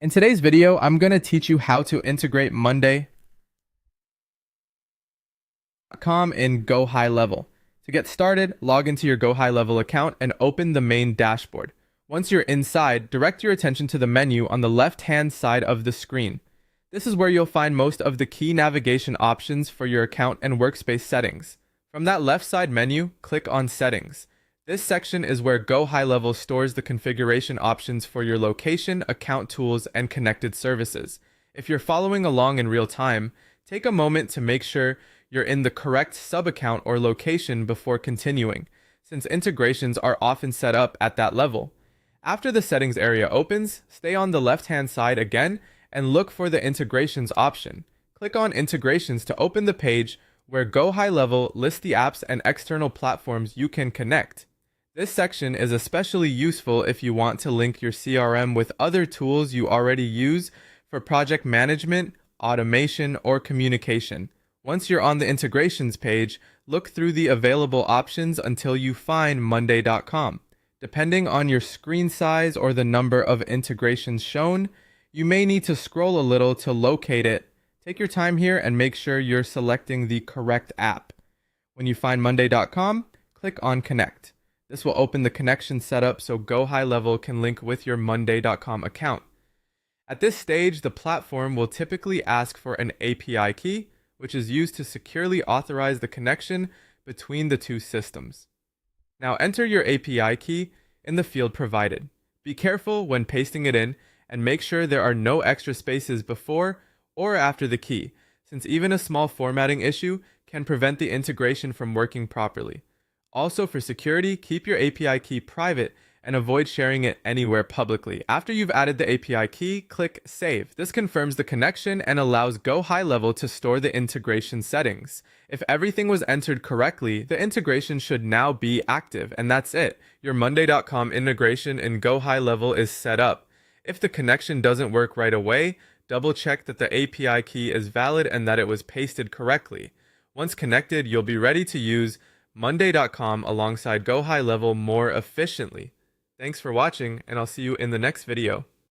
In today's video, I'm going to teach you how to integrate Monday.com in Gohighlevel. To get started, log into your Gohighlevel account and open the main dashboard. Once you're inside, direct your attention to the menu on the left-hand side of the screen. This is where you'll find most of the key navigation options for your account and workspace settings. From that left side menu, click on Settings. This section is where Gohighlevel stores the configuration options for your location, account tools, and connected services. If you're following along in real time, take a moment to make sure you're in the correct sub-account or location before continuing, since integrations are often set up at that level. After the settings area opens, stay on the left-hand side again and look for the integrations option. Click on Integrations to open the page where Gohighlevel lists the apps and external platforms you can connect. This section is especially useful if you want to link your CRM with other tools you already use for project management, automation, or communication. Once you're on the integrations page, look through the available options until you find Monday.com. Depending on your screen size or the number of integrations shown, you may need to scroll a little to locate it. Take your time here and make sure you're selecting the correct app. When you find Monday.com, click on Connect. This will open the connection setup so Gohighlevel can link with your Monday.com account. At this stage, the platform will typically ask for an API key, which is used to securely authorize the connection between the two systems. Now enter your API key in the field provided. Be careful when pasting it in and make sure there are no extra spaces before or after the key, since even a small formatting issue can prevent the integration from working properly. Also, for security, keep your API key private and avoid sharing it anywhere publicly. After you've added the API key, click Save. This confirms the connection and allows Gohighlevel to store the integration settings. If everything was entered correctly, the integration should now be active, and that's it. Your Monday.com integration in Gohighlevel is set up. If the connection doesn't work right away, double check that the API key is valid and that it was pasted correctly. Once connected, you'll be ready to use Monday.com alongside Gohighlevel more efficiently. Thanks for watching, and I'll see you in the next video.